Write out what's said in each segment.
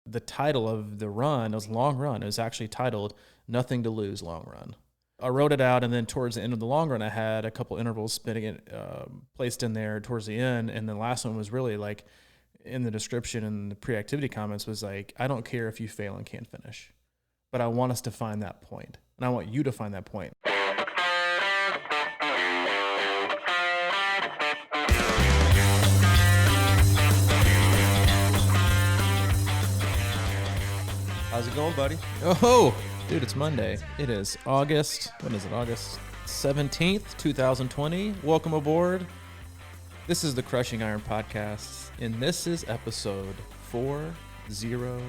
The title of the run, it was a long run. It was actually titled Nothing to Lose Long Run. I wrote it out, and then towards the end of the long run, I had a couple intervals spinning it, placed in there towards the end. And the last one was really like in the description and the pre-activity comments was like, I don't care if you fail and can't finish, but I want us to find that point, and I want you to find that point. How's it going, buddy? Oh, dude, it's Monday. It is August. When is it? August 17th, 2020. Welcome aboard. This is the Crushing Iron Podcast, and this is episode 400.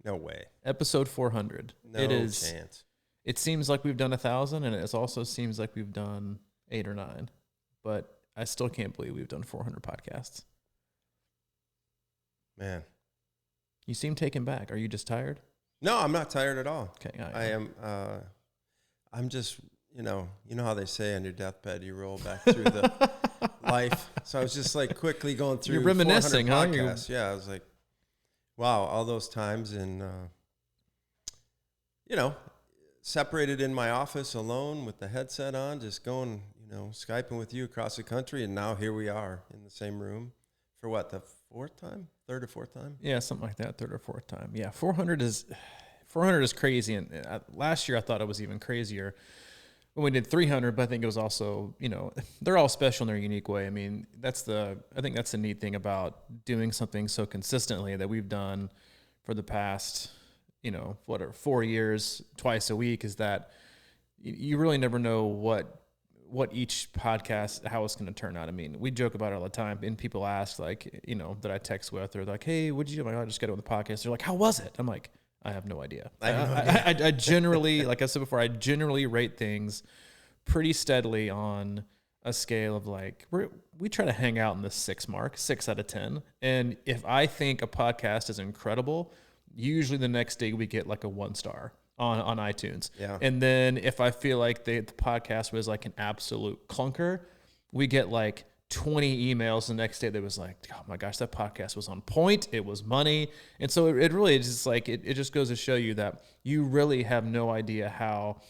No way. Episode 400. No it is, chance. It seems like we've done 1,000, and it also seems like we've done 8 or 9. But I still can't believe we've done 400 podcasts. Man. You seem taken back. Are you just tired? No, I'm not tired at all. Okay. I am. I'm just, you know how they say on your deathbed, you roll back through the life. So I was just like quickly going through. You're reminiscing, huh? Yeah, I was like, wow, all those times, and separated in my office alone with the headset on, just going, Skyping with you across the country, and now here we are in the same room for what, the third or fourth time? Yeah, something like that, third or fourth time. Yeah, 400 is crazy. And last year I thought it was even crazier when we did 300, but I think it was also, they're all special in their unique way. I mean, I think that's the neat thing about doing something so consistently that we've done for the past, 4 years, twice a week, is that you really never know what each podcast, how it's going to turn out. I mean, we joke about it all the time, and people ask, like, that I text with, or like, hey, what'd you do? I'm like, I just got on the podcast. They're like, how was it? I'm like, I have no idea. I generally, like I said before, I generally rate things pretty steadily on a scale of like, we try to hang out in the 6 mark, 6 out of 10. And if I think a podcast is incredible, usually the next day we get like a 1 star on iTunes. Yeah. And then if I feel like the podcast was like an absolute clunker, we get like 20 emails the next day that was like, oh my gosh, that podcast was on point. It was money. And so it really is just like, it just goes to show you that you really have no idea how,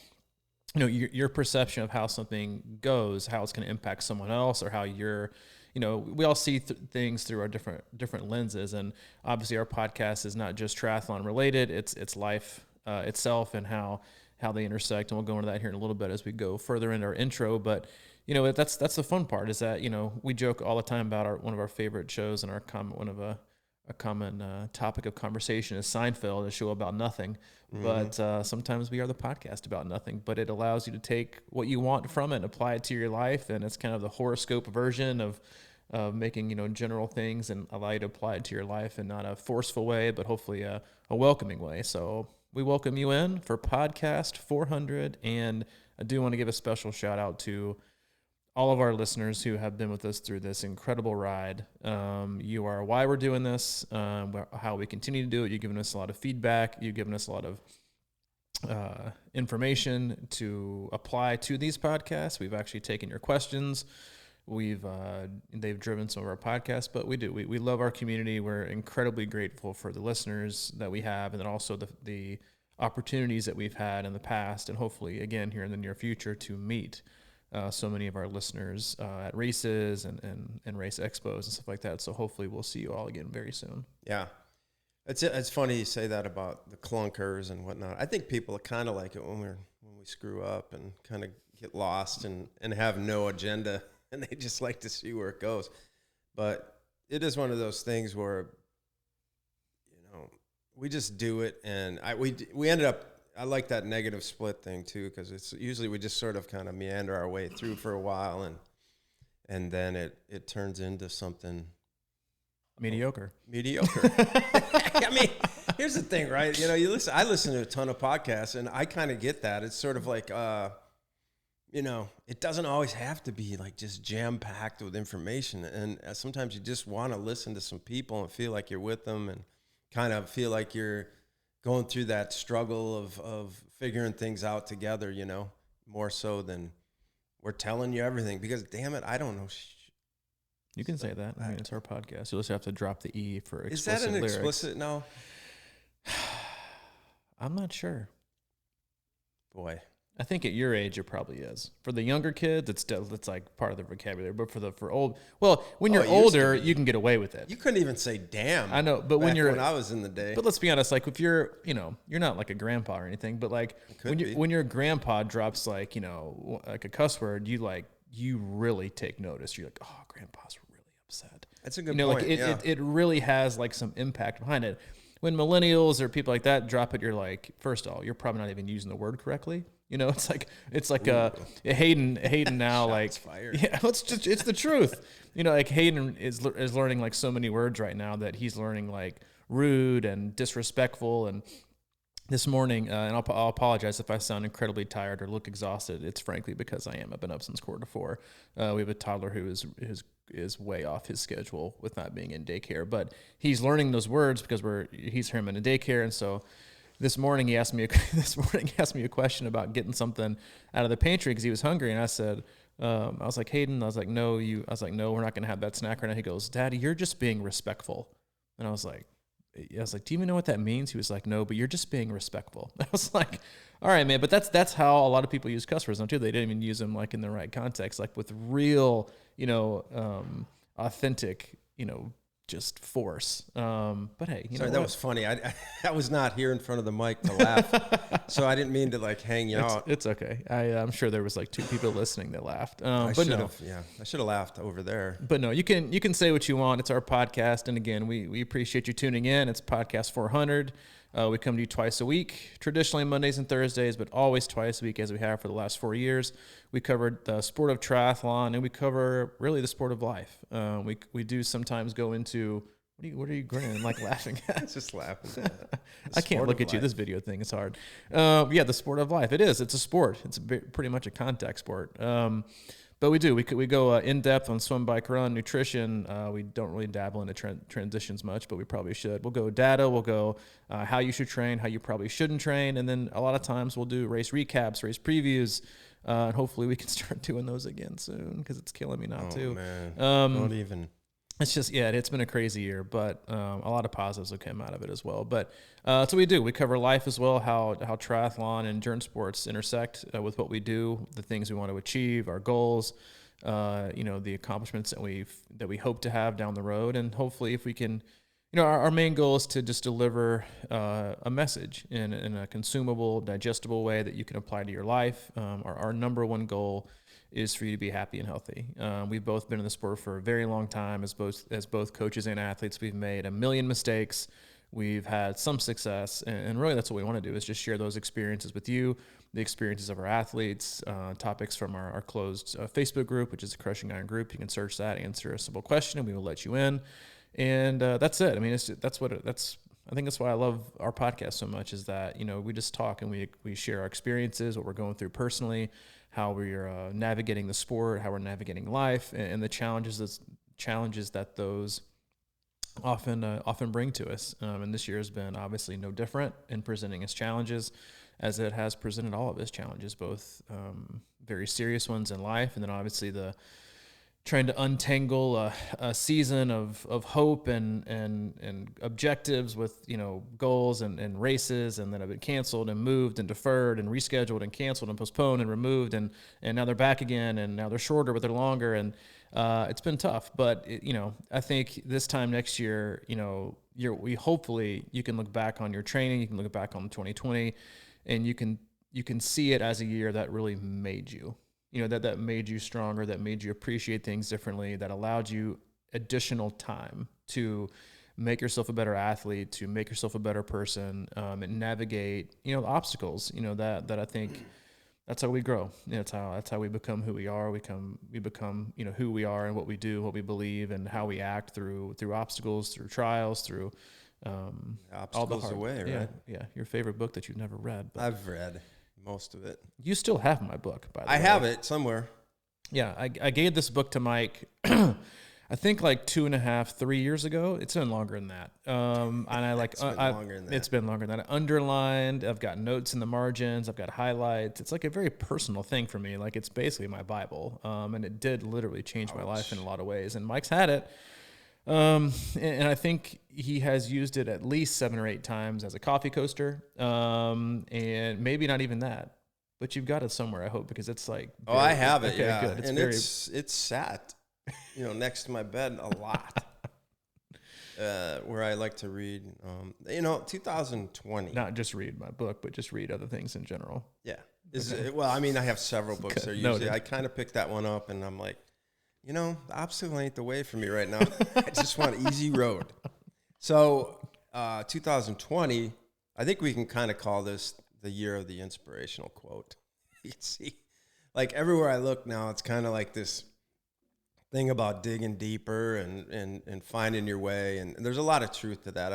your perception of how something goes, how it's going to impact someone else, or how you're, we all see things through our different lenses. And obviously our podcast is not just triathlon related. It's life itself and how they intersect, and we'll go into that here in a little bit as we go further into our intro. But that's the fun part, is that we joke all the time about one of our favorite shows, and a common topic of conversation is Seinfeld, a show about nothing. Mm-hmm. But sometimes we are the podcast about nothing. But it allows you to take what you want from it and apply it to your life, and it's kind of the horoscope version of making general things, and allow you to apply it to your life in not a forceful way, but hopefully a welcoming way. So we welcome you in for podcast 400, and I do want to give a special shout out to all of our listeners who have been with us through this incredible ride. You are why we're doing this, how we continue to do it. You've given us a lot of feedback. You've given us a lot of information to apply to these podcasts. We've actually taken your questions. They've driven some of our podcasts, but we love our community. We're incredibly grateful for the listeners that we have, and then also the opportunities that we've had in the past, and hopefully again here in the near future to meet so many of our listeners at races and race expos and stuff like that. So hopefully we'll see you all again very soon. Yeah. It's funny you say that about the clunkers and whatnot. I think people kind of like it when we screw up and kind of get lost and have no agenda, and they just like to see where it goes. But it is one of those things where, we just do it. And we ended up, I like that negative split thing too, because it's usually we just sort of kind of meander our way through for a while, and then it turns into something mediocre. I mean, here's the thing, right? I listen to a ton of podcasts, and I kind of get that. It's sort of like, it doesn't always have to be like just jam-packed with information. And sometimes you just want to listen to some people and feel like you're with them, and kind of feel like you're going through that struggle of figuring things out together, more so than we're telling you everything, because damn it, I don't know. You can say that. I mean, it's our podcast. You'll just have to drop the E for explicit Is that an lyrics. explicit? No. I'm not sure. Boy. I think at your age it probably is. For the younger kids, it's like part of the vocabulary. But when you're older, you can get away with it. You couldn't even say "damn." I know, but when I was in the day. But let's be honest. Like if you're not like a grandpa or anything. But like when your grandpa drops like like a cuss word, you really take notice. You're like, oh, grandpa's really upset. That's a good point. Like it really has like some impact behind it. When millennials or people like that drop it, you're like, first of all, you're probably not even using the word correctly. It's like Hayden now like fired. Yeah, it's the truth. Like Hayden is learning like so many words right now that he's learning like rude and disrespectful. And this morning, and I'll apologize if I sound incredibly tired or look exhausted. It's frankly because I am. I've been up since 3:45. We have a toddler who is way off his schedule with not being in daycare, but he's learning those words because he's him in a daycare. And so this morning he asked me a question about getting something out of the pantry because he was hungry, and I said, I was like, Hayden, no, we're not gonna have that snack right now. He goes, Daddy, you're just being respectful. And I was like, do you even know what that means? He was like, no, but you're just being respectful. I was like, all right, man, but that's how a lot of people use cuss words, don't you? They didn't even use them like in the right context, like with real, authentic, just force. But hey, Sorry, that was funny. I was not here in front of the mic to laugh, so I didn't mean to like hang you out. It's okay. I'm sure there was like 2 people listening that laughed. I should have laughed over there. But no, you can say what you want. It's our podcast, and again, we appreciate you tuning in. It's podcast 400. We come to you twice a week, traditionally Mondays and Thursdays, but always twice a week as we have for the last 4 years. We covered the sport of triathlon, and we cover really the sport of life. We do sometimes go into, what are you grinning and like laughing at? Just laughing. I can't look at you. This video thing is hard. The sport of life. It is. It's a sport. It's pretty much a contact sport. But we do. We go in depth on swim, bike, run, nutrition. We don't really dabble into transitions much, but we probably should. We'll go data. We'll go how you should train, how you probably shouldn't train, and then a lot of times we'll do race recaps, race previews, and hopefully we can start doing those again soon because it's killing me not to. Man. Don't even. It's just, it's been a crazy year, but a lot of positives have come out of it as well. But so we do. We cover life as well, how triathlon and endurance sports intersect with what we do, the things we want to achieve, our goals, the accomplishments that we hope to have down the road. And hopefully if we can, our main goal is to just deliver a message in a consumable, digestible way that you can apply to your life. Our number one goal is for you to be happy and healthy. We've both been in the sport for a very long time as both coaches and athletes. We've made a million mistakes. We've had some success, and really that's what we want to do is just share those experiences with you, the experiences of our athletes, topics from our closed Facebook group, which is a Crushing Iron group. You can search that, answer a simple question, and we will let you in. And that's it. I mean, I think that's why I love our podcast so much is that, we just talk and we share our experiences, what we're going through personally, how we're navigating the sport, how we're navigating life, and the challenges that those often bring to us. And this year has been obviously no different in presenting its challenges, as it has presented all of its challenges, both very serious ones in life, and then obviously the trying to untangle a season of hope and objectives with goals and races, and that have been canceled and moved and deferred and rescheduled and canceled and postponed and removed, and now they're back again, and now they're shorter but they're longer, and it's been tough. But I think this time next year, hopefully you can look back on your training, you can look back on 2020, and you can see it as a year that really made you. That made you stronger, that made you appreciate things differently, that allowed you additional time to make yourself a better athlete, to make yourself a better person, and navigate, obstacles, that I think that's how we grow. That's how we become who we are. We become, who we are and what we do, what we believe, and how we act through obstacles, through trials, through Obstacles all the hard away, right? Yeah. Your favorite book that you've never read. But I've read most of it. You still have my book, by the way. I have it somewhere. Yeah, I gave this book to Mike. I think like 2.5, 3 years ago. It's been longer than that. And I like It's been longer than that. It's been longer than that. I underlined. I've got notes in the margins. I've got highlights. It's like a very personal thing for me. Like it's basically my Bible. And it did literally change my life in a lot of ways. And Mike's had it. And I think he has used it at least 7 or 8 times as a coffee coaster. And maybe not even that. But you've got it somewhere, I hope, because it's like. Oh, I have it. Okay, yeah, good. It's sat, next to my bed a lot. Where I like to read. 2020. Not just read my book, but just read other things in general. Yeah. Well, I mean, I have several books. There usually, I kind of picked that one up, and I'm like, the obstacle ain't the way for me right now. I just want an easy road. So, 2020, I think we can kind of call this the year of the inspirational quote. You see, like everywhere I look now, it's kind of like this thing about digging deeper and finding your way. And there's a lot of truth to that.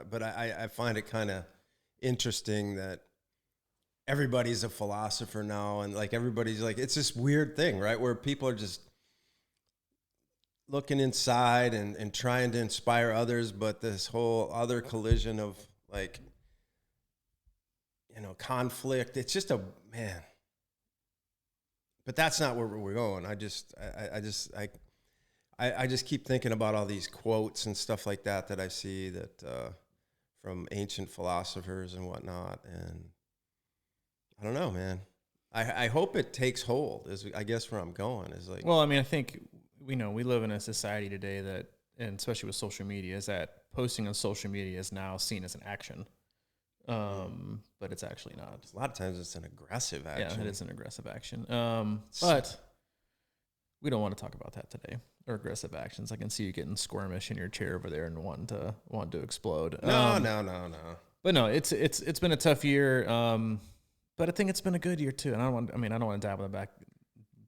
But I find it kind of interesting that everybody's a philosopher now. And like, everybody's like, it's this weird thing, right? Where people are just looking inside and trying to inspire others. But this whole other collision of like, conflict, it's just man. But that's not where we're going. I just keep thinking about all these quotes and stuff like that I see that from ancient philosophers and whatnot. And I don't know, man. I hope it takes hold. Is I guess where I'm going is like. Well, I mean, I think we live in a society today that, and especially with social media, is that posting on social media is now seen as an action. But it's actually not. A lot of times it's an aggressive action. Yeah, it is an aggressive action. But we don't want to talk about that today, or aggressive actions. I can see you getting squirmish in your chair over there and wanting to explode. No. But no, it's been a tough year. But I think it's been a good year too. And I don't want to dive on the back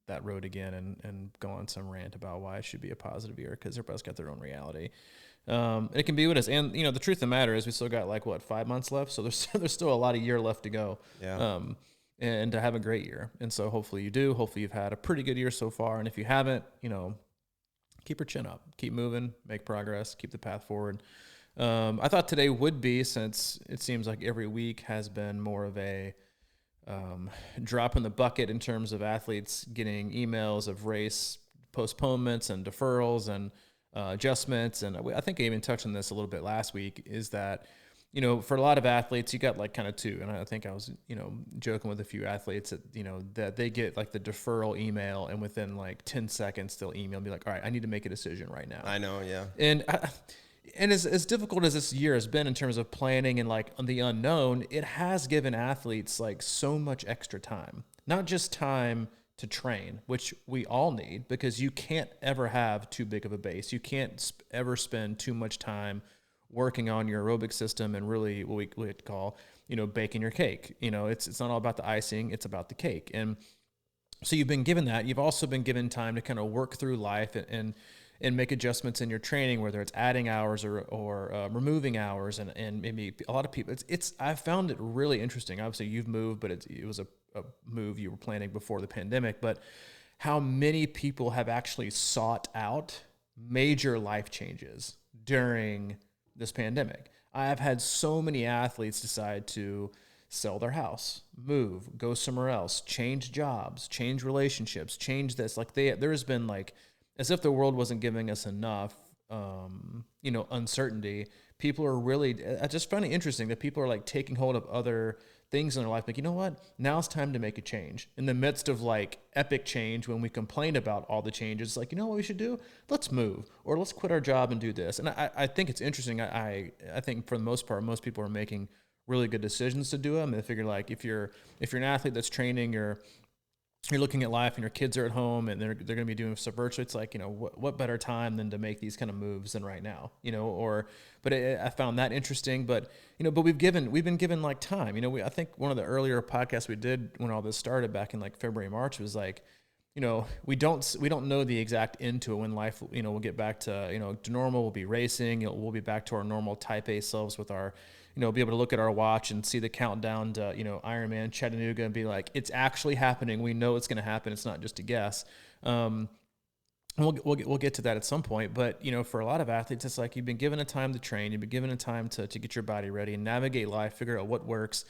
that road again and go on some rant about why it should be a positive year, because everybody's got their own reality. It can be what it is. And, the truth of the matter is we still got 5 months left. So there's still a lot of year left to go. Yeah. And to have a great year. And so hopefully you do. Hopefully you've had a pretty good year so far. And if you haven't, keep your chin up, keep moving, make progress, keep the path forward. I thought today would be, since it seems like every week has been more of a drop in the bucket in terms of athletes getting emails of race postponements and deferrals and adjustments. And I think I even touched on this a little bit last week, is that, for a lot of athletes, you got kind of two. And I think I was, joking with a few athletes that, that they get the deferral email, and within 10 seconds, they'll email and be like, all right, I need to make a decision right now. I know. Yeah. And as difficult as this year has been in terms of planning and on the unknown, it has given athletes so much extra time, not just time to train, which we all need, because you can't ever have too big of a base. You can't ever spend too much time working on your aerobic system and really what we call, baking your cake. It's not all about the icing, it's about the cake. And so you've been given that. You've also been given time to kind of work through life and make adjustments in your training, whether it's adding hours or removing hours. And maybe a lot of people, I've found it really interesting. Obviously you've moved, but it was a move you were planning before the pandemic, but how many people have actually sought out major life changes during this pandemic. I've had so many athletes decide to sell their house, move, go somewhere else, change jobs, change relationships, change this. There has been as if the world wasn't giving us enough, uncertainty. People are really, I just find it interesting that people are taking hold of other things in their life. You know what? Now it's time to make a change. In the midst of epic change, when we complain about all the changes, you know what we should do? Let's move, or let's quit our job and do this. And I think it's interesting. I think for the most part, most people are making really good decisions to do them. And they figure if you're an athlete that's training, you're looking at life and your kids are at home and they're going to be doing stuff virtually. It's what better time than to make these kind of moves than right now, but I found that interesting, but we've been given time, I think one of the earlier podcasts we did when all this started back in February, March was we don't know the exact end to it when life, we'll get back to, to normal. We'll be racing. We'll be back to our normal type A selves with our, be able to look at our watch and see the countdown to, Ironman Chattanooga and be it's actually happening. We know it's going to happen. It's not just a guess. And we'll get to that at some point. But, for a lot of athletes, it's like you've been given a time to train, you've been given a time to get your body ready and navigate life, figure out what works.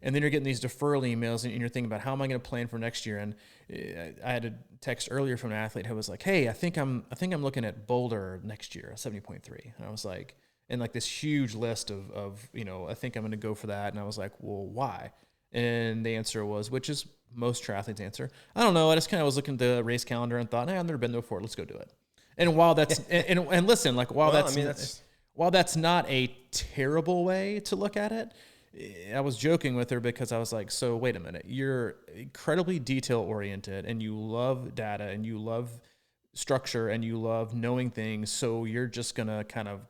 And then you're getting these deferral emails and you're thinking about how am I going to plan for next year? And I had a text earlier from an athlete who was like, hey, I think I'm looking at Boulder next year, 70.3. And I was like, and like this huge list of I think I'm going to go for that. And I was like, well, why? And the answer was, which is most triathletes answer, I don't know. I just kind of was looking at the race calendar and thought, hey, I've never been there before. Let's go do it. And while that's, and listen, like while while that's not a terrible way to look at it, I was joking with her because I was like, so wait a minute, you're incredibly detail oriented and you love data and you love structure and you love knowing things. So you're just going to kind of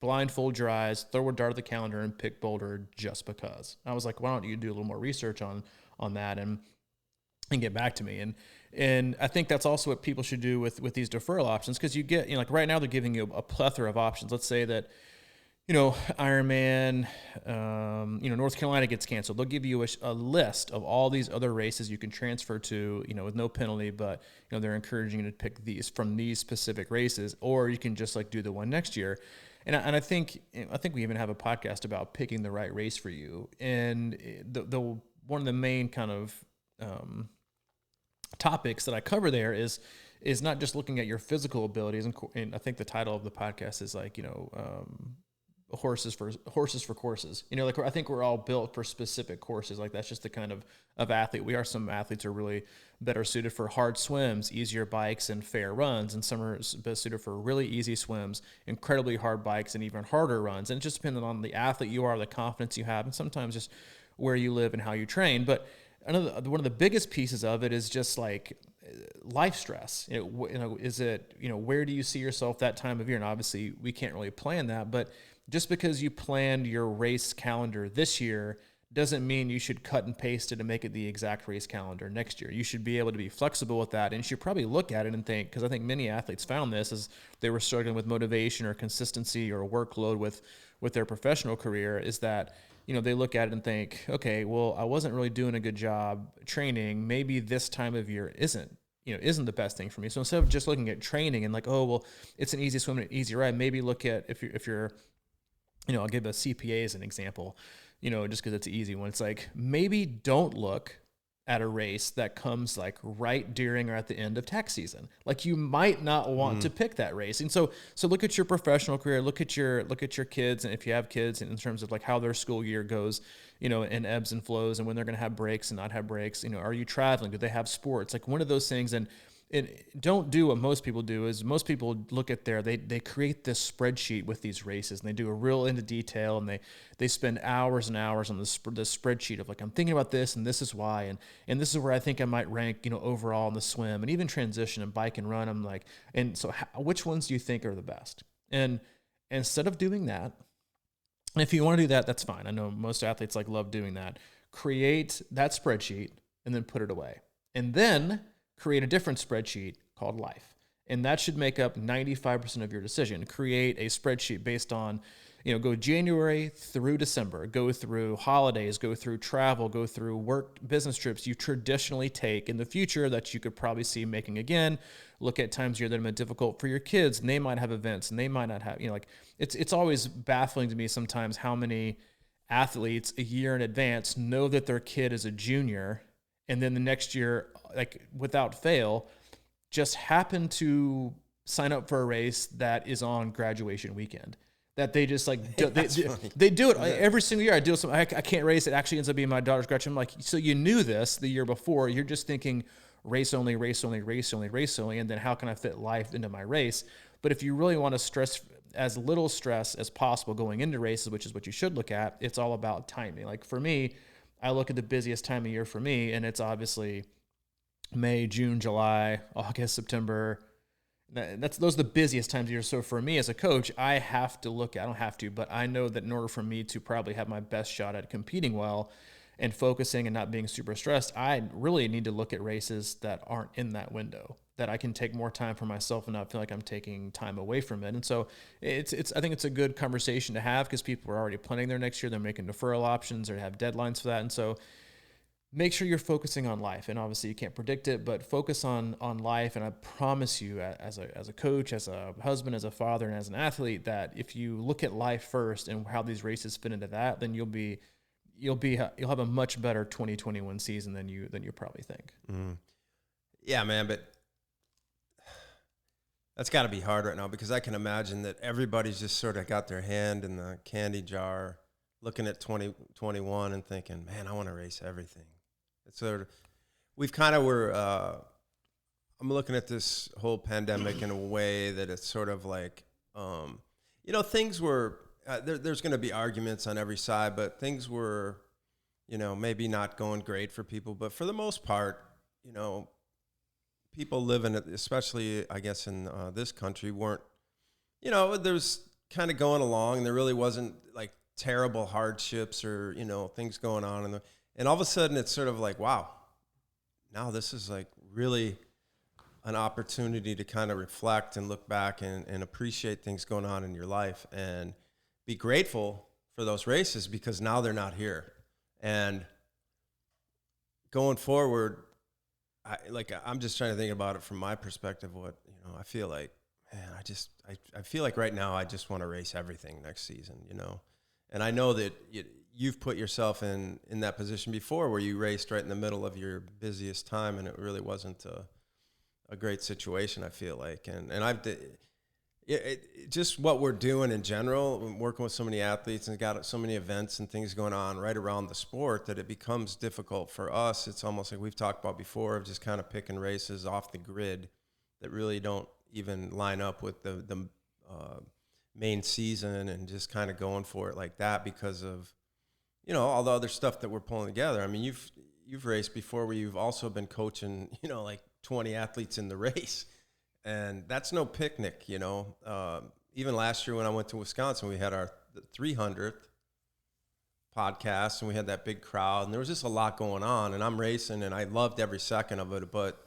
blindfold your eyes, throw a dart at the calendar and pick Boulder just because. I was like, why don't you do a little more research on that and get back to me? And I think that's also what people should do with these deferral options. Cause you get, like right now they're giving you a plethora of options. Let's say that, Ironman, North Carolina gets canceled. They'll give you a list of all these other races you can transfer to, with no penalty, but, they're encouraging you to pick these from these specific races, or you can just like do the one next year. And I think we even have a podcast about picking the right race for you. And the one of the main kind of topics that I cover there is not just looking at your physical abilities. And I think the title of the podcast is like, horses for courses. Like I think we're all built for specific courses. Like that's just the kind of athlete we are. Some athletes are really better suited for hard swims, easier bikes, and fair runs, and some are best suited for really easy swims, incredibly hard bikes, and even harder runs. And it just depends on the athlete you are, the confidence you have, and sometimes just where you live and how you train. But one of the biggest pieces of it is just like life stress. Is it, where do you see yourself that time of year? And obviously we can't really plan that, but just because you planned your race calendar this year doesn't mean you should cut and paste it and make it the exact race calendar next year. You should be able to be flexible with that, and you should probably look at it and think, because I think many athletes found this as they were struggling with motivation or consistency or workload with their professional career, is that, they look at it and think, okay, well, I wasn't really doing a good job training. Maybe this time of year isn't the best thing for me. So instead of just looking at training and like, oh, well, it's an easy swim and an easy ride, maybe look at if you're I'll give a CPA as an example, just because it's an easy one. It's like, maybe don't look at a race that comes like right during or at the end of tax season. Like you might not want to pick that race. And so look at your professional career, look at your kids. And if you have kids, in terms of like how their school year goes, in ebbs and flows and when they're going to have breaks and not have breaks, are you traveling? Do they have sports? Like one of those things. And don't do what most people do. Is most people look at they create this spreadsheet with these races and they do a real into detail and they spend hours and hours on this spreadsheet of like, I'm thinking about this and this is why and this is where I think I might rank overall in the swim and even transition and bike and run. I'm like, and so which ones do you think are the best? And instead of doing that, and if you want to do that, that's fine. I know most athletes like love doing that. Create that spreadsheet and then put it away, and then create a different spreadsheet called life. And that should make up 95% of your decision. Create a spreadsheet based on, go January through December, go through holidays, go through travel, go through work, business trips you traditionally take in the future that you could probably see making again. Look at times of year that have been difficult for your kids and they might have events and they might not have, it's always baffling to me sometimes how many athletes a year in advance know that their kid is a junior and then the next year, like without fail, just happen to sign up for a race that is on graduation weekend. That they just like, they do it every single year. I do something, I can't race. It actually ends up being my daughter's graduation. I'm like, so you knew this the year before. You're just thinking race only, race only, race only, race only. And then how can I fit life into my race? But if you really want to stress as little stress as possible going into races, which is what you should look at, it's all about timing. Like for me, I look at the busiest time of year for me, and it's obviously May, June, July, August, September. Those are the busiest times of year. So for me as a coach, I don't have to, but I know that in order for me to probably have my best shot at competing well and focusing and not being super stressed, I really need to look at races that aren't in that window, that I can take more time for myself and not feel like I'm taking time away from it. And so I think it's a good conversation to have because people are already planning their next year. They're making deferral options or have deadlines for that. And so make sure you're focusing on life. And obviously you can't predict it, but focus on life. And I promise you, as a coach, as a husband, as a father, and as an athlete, that if you look at life first and how these races fit into that, then you'll have a much better 2021 season than you probably think. Mm. Yeah, man, but that's got to be hard right now, because I can imagine that everybody's just sort of got their hand in the candy jar, looking at 2021 and thinking, man, I want to race everything. It's sort of, we've kind of I'm looking at this whole pandemic in a way that it's sort of like, things were, there's going to be arguments on every side, but things were, maybe not going great for people. But for the most part, people living, especially, I guess, in this country, weren't, there's kind of going along. There really wasn't like terrible hardships or, things going on. And all of a sudden it's sort of like, wow, now this is like really an opportunity to kind of reflect and look back and appreciate things going on in your life and be grateful for those races, because now they're not here. And going forward, I'm just trying to think about it from my perspective. What, I feel like, man, I feel like right now I just want to race everything next season, And I know that you've put yourself in that position before, where you raced right in the middle of your busiest time, and it really wasn't a great situation, I feel like. And just what we're doing in general, working with so many athletes and got so many events and things going on right around the sport, that it becomes difficult for us. It's almost like we've talked about before, of just kind of picking races off the grid that really don't even line up with the main season, and just kind of going for it like that because of, all the other stuff that we're pulling together. I mean, you've raced before, where you've also been coaching, like 20 athletes in the race. And that's no picnic, Even last year when I went to Wisconsin, we had our 300th podcast, and we had that big crowd, and there was just a lot going on. And I'm racing, and I loved every second of it, but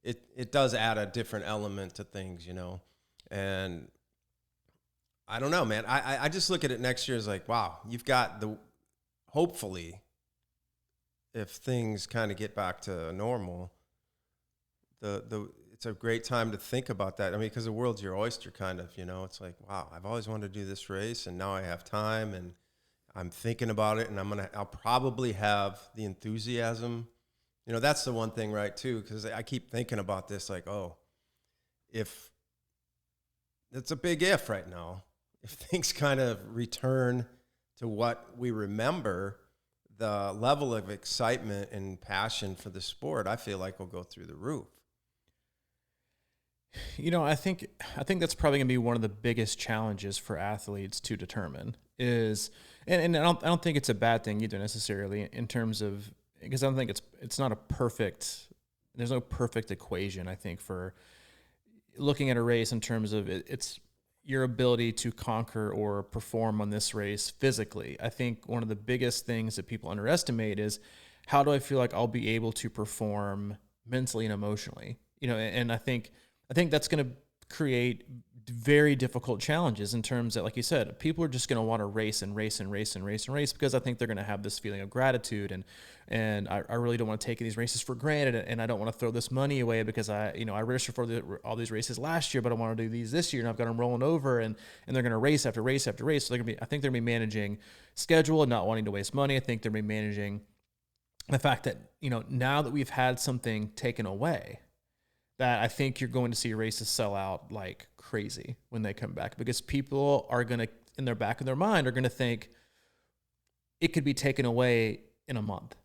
it does add a different element to things, And I don't know, man. I just look at it next year as like, wow, you've got hopefully, if things kind of get back to normal, it's a great time to think about that. I mean, because the world's your oyster, kind of, It's like, wow, I've always wanted to do this race, and now I have time, and I'm thinking about it, and I'll probably have the enthusiasm. That's the one thing, right, too, because I keep thinking about this, like, oh, if it's a big if right now, if things kind of return to what we remember, the level of excitement and passion for the sport, I feel like will go through the roof. I think that's probably going to be one of the biggest challenges for athletes to determine is, and I don't think it's a bad thing either necessarily, in terms of, because I don't think it's not a perfect, there's no perfect equation, I think, for looking at a race in terms of it's your ability to conquer or perform on this race physically. I think one of the biggest things that people underestimate is, how do I feel like I'll be able to perform mentally and emotionally? And I think that's going to create very difficult challenges in terms that, like you said, people are just going to want to race because I think they're going to have this feeling of gratitude, and I really don't want to take these races for granted, and I don't want to throw this money away because I registered for all these races last year, but I want to do these this year, and I've got them rolling over, and they're going to race after race after race. So I think they're going to be managing schedule and not wanting to waste money. I think they're going to be managing the fact that, now that we've had something taken away, that I think you're going to see races sell out like crazy when they come back, because people are going to, in their back of their mind, are going to think it could be taken away in a month,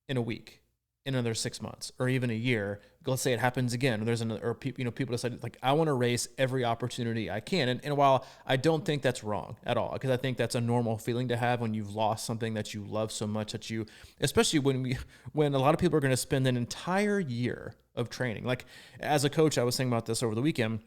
in a week, in another 6 months, or even a year. Let's say it happens again, or there's another, or people decide, like, I want to race every opportunity I can. And while I don't think that's wrong at all, because I think that's a normal feeling to have when you've lost something that you love so much, that you, especially when a lot of people are going to spend an entire year of training. Like, as a coach, I was thinking about this over the weekend.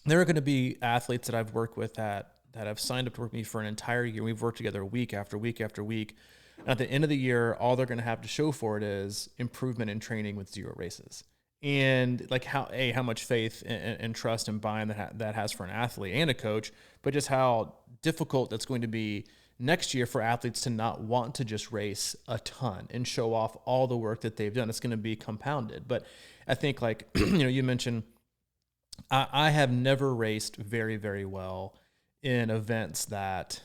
There are going to be athletes that I've worked with that have signed up to work with me for an entire year. We've worked together week after week after week. And at the end of the year, all they're going to have to show for it is improvement in training with 0 races. And like how much faith and trust and buy-in that has for an athlete and a coach, but just how difficult that's going to be next year for athletes to not want to just race a ton and show off all the work that they've done. It's going to be compounded. But I think like, you mentioned, I have never raced very, very well in events that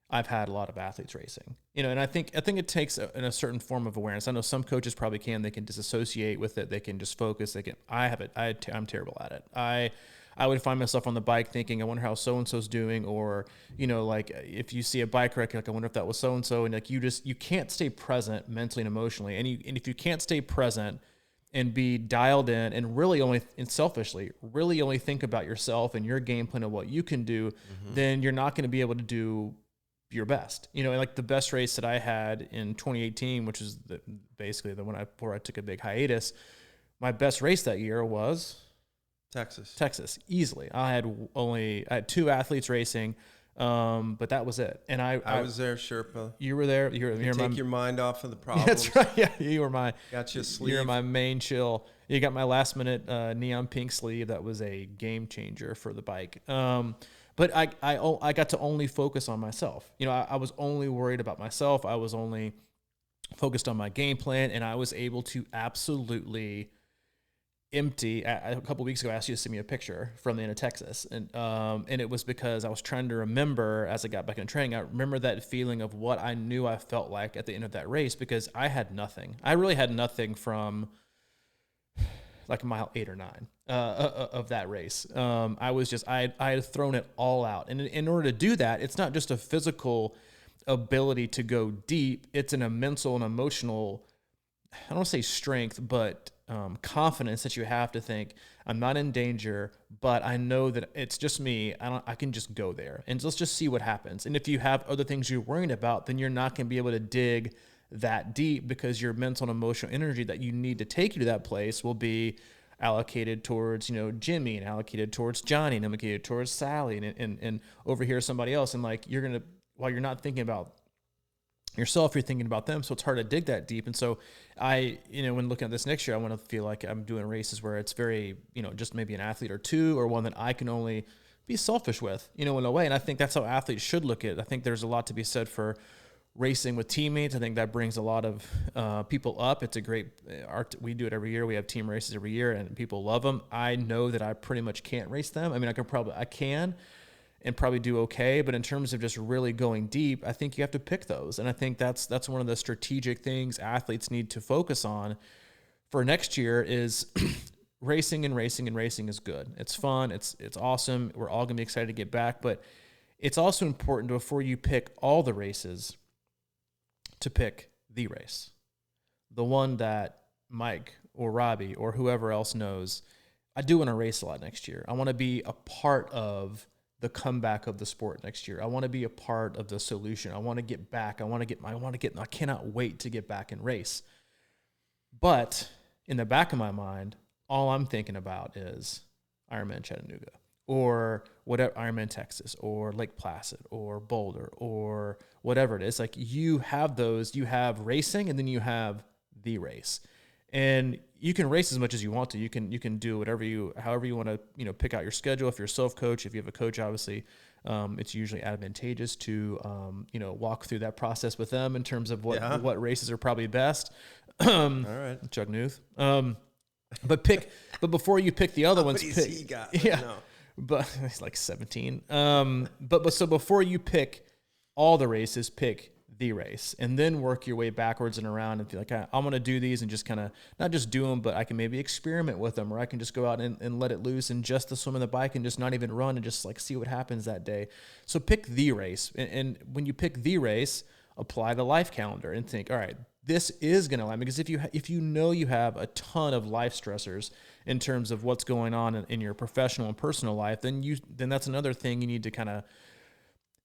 I've had a lot of athletes racing, and I think it takes a certain form of awareness. I know some coaches probably they can disassociate with it. They can just focus. I'm terrible at it. I would find myself on the bike thinking, I wonder how so-and-so's doing. Or, like if you see a bike wreck, like I wonder if that was so-and-so. And like, you can't stay present mentally and emotionally. And if you can't stay present and be dialed in and selfishly really only think about yourself and your game plan of what you can do, then you're not going to be able to do your best. And like the best race that I had in 2018, which is basically the one before I took a big hiatus, my best race that year was Texas, easily. I had 2 athletes racing, but that was it. And I was there, Sherpa. You were there. You take your mind off of the problems. That's right. Yeah, you were got you a sleeve. You're my main chill. You got my last minute neon pink sleeve. That was a game changer for the bike. But I got to only focus on myself. I was only worried about myself. I was only focused on my game plan, and I was able to absolutely empty. A couple of weeks ago, I asked you to send me a picture from the end of Texas, and it was because I was trying to remember as I got back in training. I remember that feeling of what I knew I felt like at the end of that race, because I had nothing. I really had nothing from like mile 8 or 9 of that race. I had thrown it all out, and in order to do that, it's not just a physical ability to go deep; it's a mental and emotional, I don't want to say strength, but confidence that you have to think, I'm not in danger, but I know that it's just me. I can just go there and let's just see what happens. And if you have other things you're worrying about, then you're not going to be able to dig that deep, because your mental and emotional energy that you need to take you to that place will be allocated towards, Jimmy, and allocated towards Johnny, and allocated towards Sally, and over here somebody else. And like, while you're not thinking about yourself, you're thinking about them. So it's hard to dig that deep. And so when looking at this next year, I want to feel like I'm doing races where it's very, just maybe an athlete or 2, or one that I can only be selfish with, in a way. And I think that's how athletes should look at it. I think there's a lot to be said for racing with teammates. I think that brings a lot of people up. It's a great we do it every year. We have team races every year, and people love them. I know that I pretty much can't race them. I mean, I can and probably do okay, but in terms of just really going deep, I think you have to pick those. And I think that's one of the strategic things athletes need to focus on for next year is racing is good. It's fun. It's awesome. We're all going to be excited to get back, but it's also important before you pick all the races to pick the race, the one that Mike or Robbie or whoever else knows. I do want to race a lot next year. I want to be a part of the comeback of the sport next year. I want to be a part of the solution. I want to get back. I cannot wait to get back and race. But in the back of my mind, all I'm thinking about is Ironman Chattanooga, or whatever, Ironman Texas, or Lake Placid, or Boulder, or whatever it is. Like, you have those, you have racing, and then you have the race. And you can race as much as you want to. You can do however you want to, pick out your schedule. If you're a self-coach, if you have a coach, obviously, it's usually advantageous to, walk through that process with them in terms of what races are probably best. All right. Chuck Newth. But before you pick the other ones, he got? No. But he's like 17. But so before you pick all the races, pick the race, and then work your way backwards and around and feel like, I'm going to do these and just kind of not just do them, but I can maybe experiment with them, or I can just go out and let it loose and just the swim and the bike and just not even run and just like see what happens that day. So pick the race. And when you pick the race, apply the life calendar and think, all right, this is going to allow me, because if you know you have a ton of life stressors in terms of what's going on in your professional and personal life, then that's another thing you need to kind of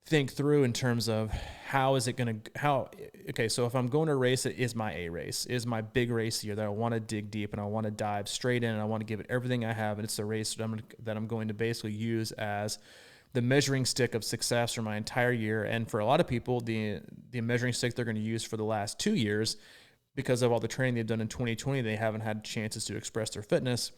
think through in terms of so if I'm going to race, it is my A race, is my big race here that I want to dig deep and I want to dive straight in and I want to give it everything I have. And it's a race that I'm going to basically use as the measuring stick of success for my entire year. And for a lot of people, the measuring stick they're going to use for the last 2 years, because of all the training they've done in 2020, they haven't had chances to express their fitness,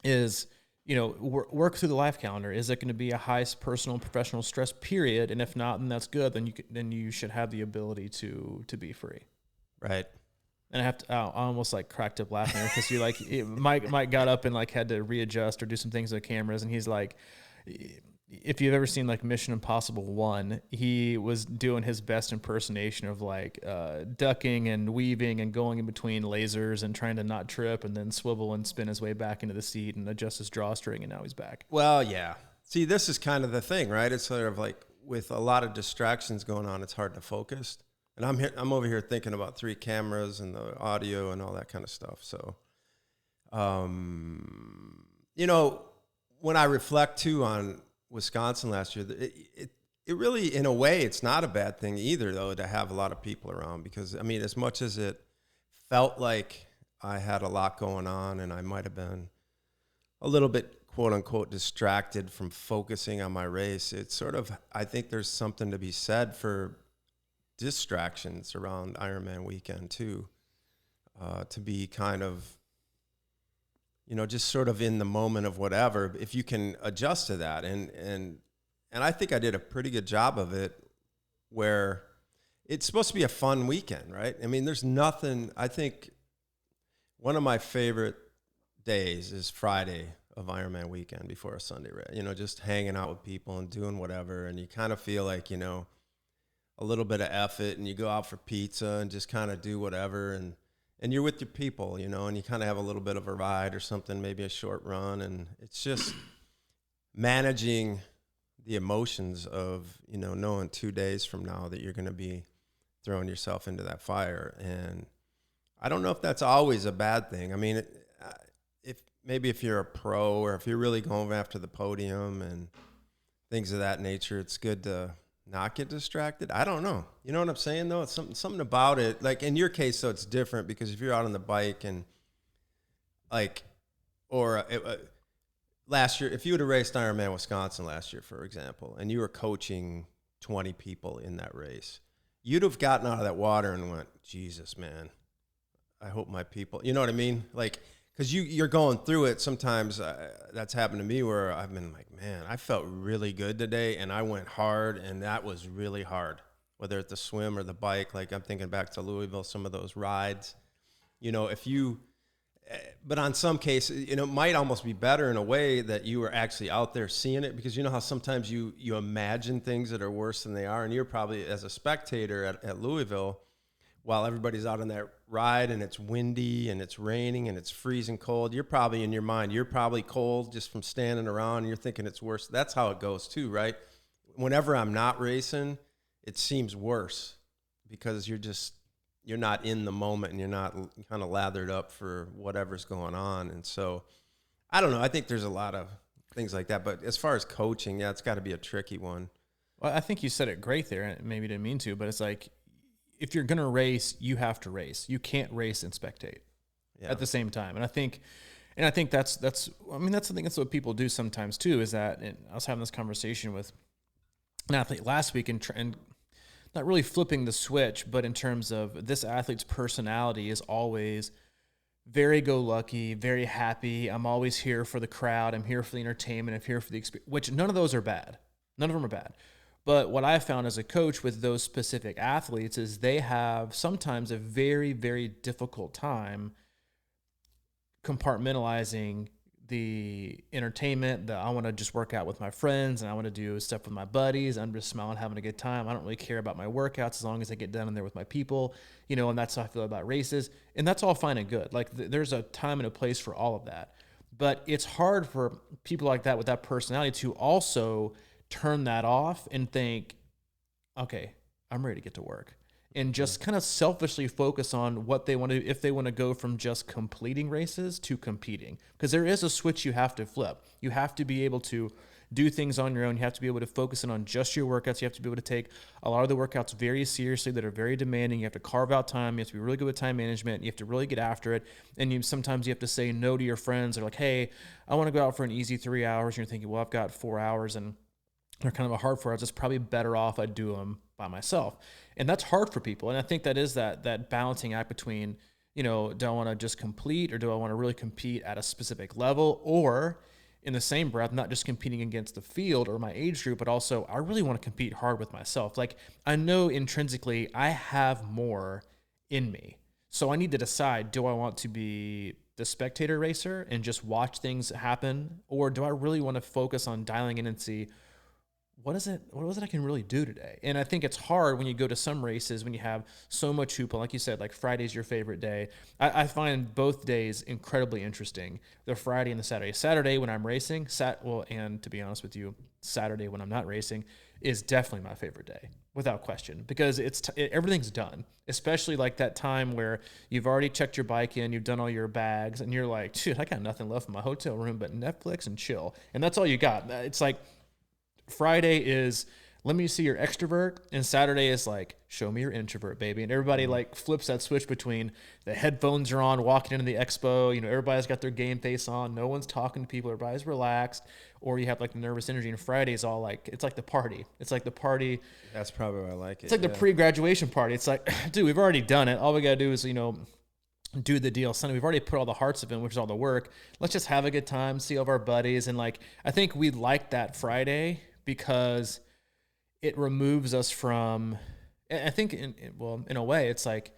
is work through the life calendar. Is it going to be a high personal and professional stress period? And if not, then that's good. Then you should have the ability to be free. Right. And I almost like cracked up laughing because you're like, Mike got up and like had to readjust or do some things with the cameras. And he's like, if you've ever seen like Mission Impossible 1, he was doing his best impersonation of like ducking and weaving and going in between lasers and trying to not trip and then swivel and spin his way back into the seat and adjust his drawstring, and now he's back. Well, yeah. See, this is kind of the thing, right? It's sort of like with a lot of distractions going on, it's hard to focus. And I'm over here thinking about 3 cameras and the audio and all that kind of stuff. So, when I reflect too on Wisconsin last year, it really, in a way, it's not a bad thing either, though, to have a lot of people around, because I mean, as much as it felt like I had a lot going on and I might have been a little bit, quote unquote, distracted from focusing on my race, it's sort of, I think there's something to be said for distractions around Ironman weekend too, to be kind of, just sort of in the moment of whatever, if you can adjust to that. And I think I did a pretty good job of it, where it's supposed to be a fun weekend, right? I mean, there's nothing, I think one of my favorite days is Friday of Ironman weekend before a Sunday race, just hanging out with people and doing whatever. And you kind of feel like, a little bit of effort, and you go out for pizza and just kind of do whatever. And you're with your people, and you kind of have a little bit of a ride or something, maybe a short run. And it's just managing the emotions of, knowing 2 days from now that you're going to be throwing yourself into that fire. And I don't know if that's always a bad thing. I mean, if you're a pro, or if you're really going after the podium and things of that nature, it's good to not get distracted. I don't know. You know what I'm saying, though? It's something about it. Like in your case, though, it's different, because if you're out on the bike and last year, if you would have raced Ironman Wisconsin last year, for example, and you were coaching 20 people in that race, you'd have gotten out of that water and went, Jesus, man, I hope my people, you know what I mean? Like, because you're going through it. Sometimes that's happened to me, where I've been like, man, I felt really good today, and I went hard, and that was really hard, whether it's the swim or the bike. Like, I'm thinking back to Louisville, some of those rides. But on some cases, it might almost be better in a way that you were actually out there seeing it, because you know how sometimes you imagine things that are worse than they are, and you're probably, as a spectator at Louisville, while everybody's out on that ride and it's windy and it's raining and it's freezing cold, you're probably in your mind, you're probably cold just from standing around, and you're thinking it's worse. That's how it goes too, right? Whenever I'm not racing, it seems worse, because you're not in the moment, and you're not kind of lathered up for whatever's going on. And so, I don't know. I think there's a lot of things like that. But as far as coaching, yeah, it's got to be a tricky one. Well, I think you said it great there, and maybe didn't mean to, but it's like, if you're going to race, you have to race. You can't race and spectate at the same time. And I think that's what people do sometimes too, is that, and I was having this conversation with an athlete last week, and not really flipping the switch, but in terms of this athlete's personality is always very go-lucky, very happy. I'm always here for the crowd. I'm here for the entertainment. I'm here for the experience, which none of those are bad. None of them are bad. But what I found as a coach with those specific athletes is they have sometimes a very, very difficult time compartmentalizing the entertainment, I want to just work out with my friends, and I want to do stuff with my buddies. I'm just smiling, having a good time. I don't really care about my workouts as long as I get down in there with my people, and that's how I feel about races. And that's all fine and good. Like there's a time and a place for all of that. But it's hard for people like that with that personality to also turn that off and think, okay, I'm ready to get to work. And just kind of selfishly focus on what they want to do, if they want to go from just completing races to competing. Because there is a switch you have to flip. You have to be able to do things on your own. You have to be able to focus in on just your workouts. You have to be able to take a lot of the workouts very seriously that are very demanding. You have to carve out time. You have to be really good with time management. You have to really get after it. And sometimes you have to say no to your friends. They're like, hey, I want to go out for an easy 3 hours. And you're thinking, well, I've got 4 hours and they're kind of a hard 4 hours. It's probably better off I do them by myself. And that's hard for people. And I think that is that balancing act between, do I want to just complete, or do I want to really compete at a specific level? Or in the same breath, not just competing against the field or my age group, but also I really want to compete hard with myself. Like I know intrinsically I have more in me. So I need to decide, do I want to be the spectator racer and just watch things happen? Or do I really want to focus on dialing in and see what is it I can really do today? And I think it's hard when you go to some races when you have so much hoopla. Like you said, like Friday's your favorite day. I find both days incredibly interesting. The Friday and the Saturday. Saturday when I'm racing, and to be honest with you, Saturday when I'm not racing is definitely my favorite day, without question, because everything's done. Especially like that time where you've already checked your bike in, you've done all your bags, and you're like, dude, I got nothing left in my hotel room but Netflix and chill, and that's all you got. It's like Friday is let me see your extrovert, and Saturday is like show me your introvert, baby. And everybody like flips that switch between the headphones are on, walking into the expo. You know, everybody's got their game face on. No one's talking to people. Everybody's relaxed. Or you have like the nervous energy. And Friday is all like it's like the party. It's like the party. That's probably why I like it. It's like the pre-graduation party. It's like, dude, we've already done it. All we gotta do is do the deal. Sunday, we've already put all the hearts of it, which is all the work. Let's just have a good time, see all of our buddies, and like I think we like that Friday because it removes us from, I think in a way it's like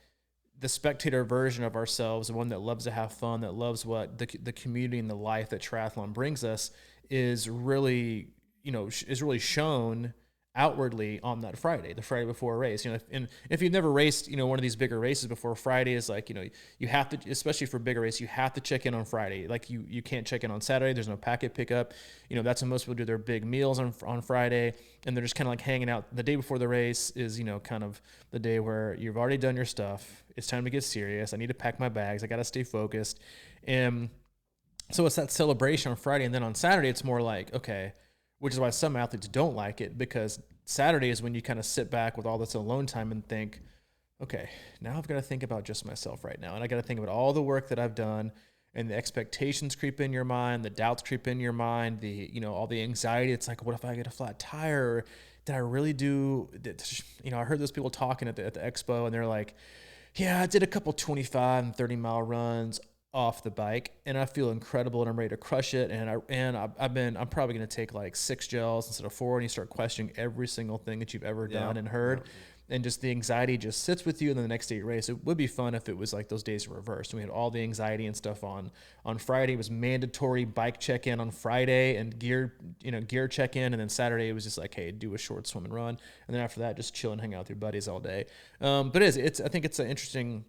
the spectator version of ourselves, the one that loves to have fun, that loves what the community and the life that triathlon brings us is really, is really shown outwardly on that Friday, the Friday before a race. And if you've never raced, one of these bigger races before, Friday is like, you have to, especially for bigger race, you have to check in on Friday. Like you can't check in on Saturday. There's no packet pickup. That's when most people do their big meals on Friday, and they're just kind of like hanging out. The day before the race is, kind of the day where you've already done your stuff. It's time to get serious. I need to pack my bags. I got to stay focused. And so it's that celebration on Friday. And then on Saturday, it's more like, okay, which is why some athletes don't like it, because Saturday is when you kind of sit back with all this alone time and think, okay, now I've got to think about just myself right now. And I got to think about all the work that I've done, and the expectations creep in your mind, the doubts creep in your mind, all the anxiety. It's like, what if I get a flat tire? Did I really do, I heard those people talking at the expo, and they're like, yeah, I did a couple 25 and 30 mile runs off the bike, and I feel incredible, and I'm ready to crush it. And I'm probably going to take like 6 gels instead of 4. And you start questioning every single thing that you've ever done and heard. And just the anxiety just sits with you. And then the next day you race, it would be fun if it was like those days were reversed. And we had all the anxiety and stuff on Friday. It was mandatory bike check-in on Friday and gear check-in. And then Saturday it was just like, hey, do a short swim and run. And then after that, just chill and hang out with your buddies all day. But I think it's an interesting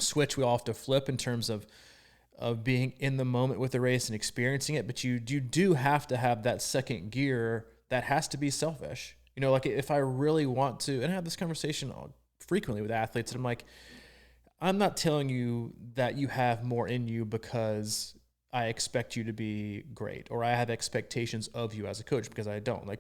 switch we all have to flip in terms of being in the moment with the race and experiencing it. But you do have to have that second gear that has to be selfish. Like if I really want to, and I have this conversation frequently with athletes, and I'm like, I'm not telling you that you have more in you because I expect you to be great, or I have expectations of you as a coach, because I don't. Like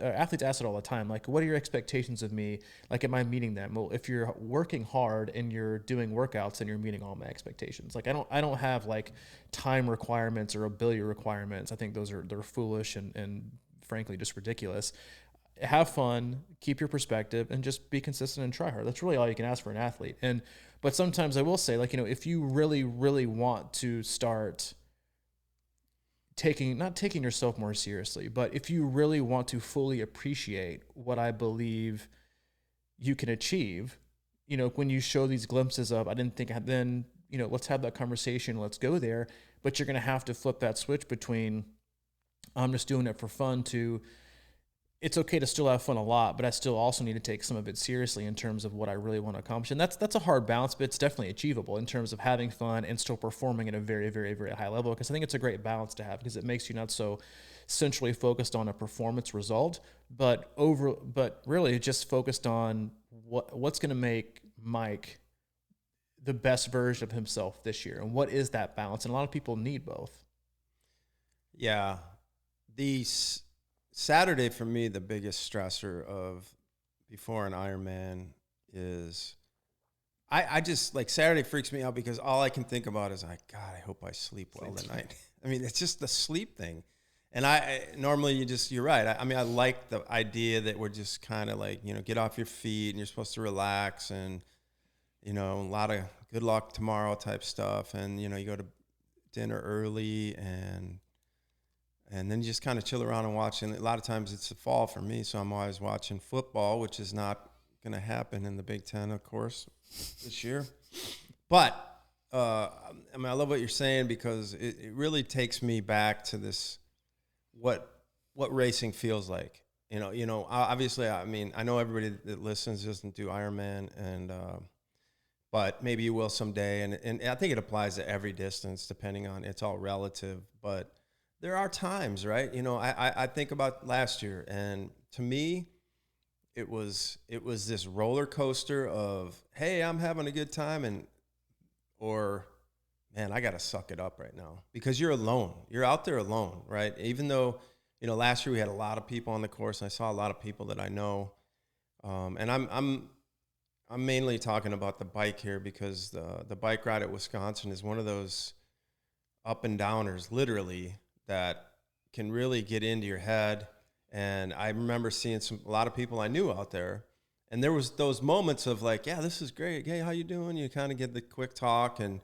athletes ask it all the time, like, what are your expectations of me? Like, am I meeting them? Well, if you're working hard and you're doing workouts, then you're meeting all my expectations. Like, I don't have like time requirements or ability requirements. I think they're foolish and frankly just ridiculous. Have fun, keep your perspective, and just be consistent and try hard. That's really all you can ask for an athlete. But sometimes I will say, like, if you really, really want to start not taking yourself more seriously, but if you really want to fully appreciate what I believe you can achieve, when you show these glimpses of, I didn't think, then, let's have that conversation, let's go there. But you're going to have to flip that switch between, I'm just doing it for fun, to, it's okay to still have fun a lot, but I still also need to take some of it seriously in terms of what I really want to accomplish. And that's a hard balance, but it's definitely achievable in terms of having fun and still performing at a very, very, very high level. Because I think it's a great balance to have, because it makes you not so centrally focused on a performance result, but really just focused on what's going to make Mike the best version of himself this year. And what is that balance? And a lot of people need both. Yeah. Saturday for me, the biggest stressor of before an Ironman is I just, like, Saturday freaks me out because all I can think about is, like, God, I hope I sleep well tonight. I mean, it's just the sleep thing. And I normally you're right. I mean, I like the idea that we're just kind of like, get off your feet and you're supposed to relax and, a lot of good luck tomorrow type stuff. And, you go to dinner early and And then you just kind of chill around and watch. And a lot of times it's the fall for me, so I'm always watching football, which is not going to happen in the Big Ten, of course, this year. But I love what you're saying, because it really takes me back to this, what racing feels like. Obviously, I know everybody that listens doesn't do Ironman, and but maybe you will someday. And I think it applies to every distance, depending on, it's all relative. But there are times, right? I think about last year, and to me, it was this roller coaster of, hey, I'm having a good time, or man, I got to suck it up right now, because you're alone. You're out there alone, right? Even though, last year we had a lot of people on the course, and I saw a lot of people that I know. And I'm mainly talking about the bike here, because the bike ride at Wisconsin is one of those up and downers, literally, that can really get into your head. And I remember seeing a lot of people I knew out there, and there was those moments of like, yeah, this is great. Hey, how you doing? You kind of get the quick talk, and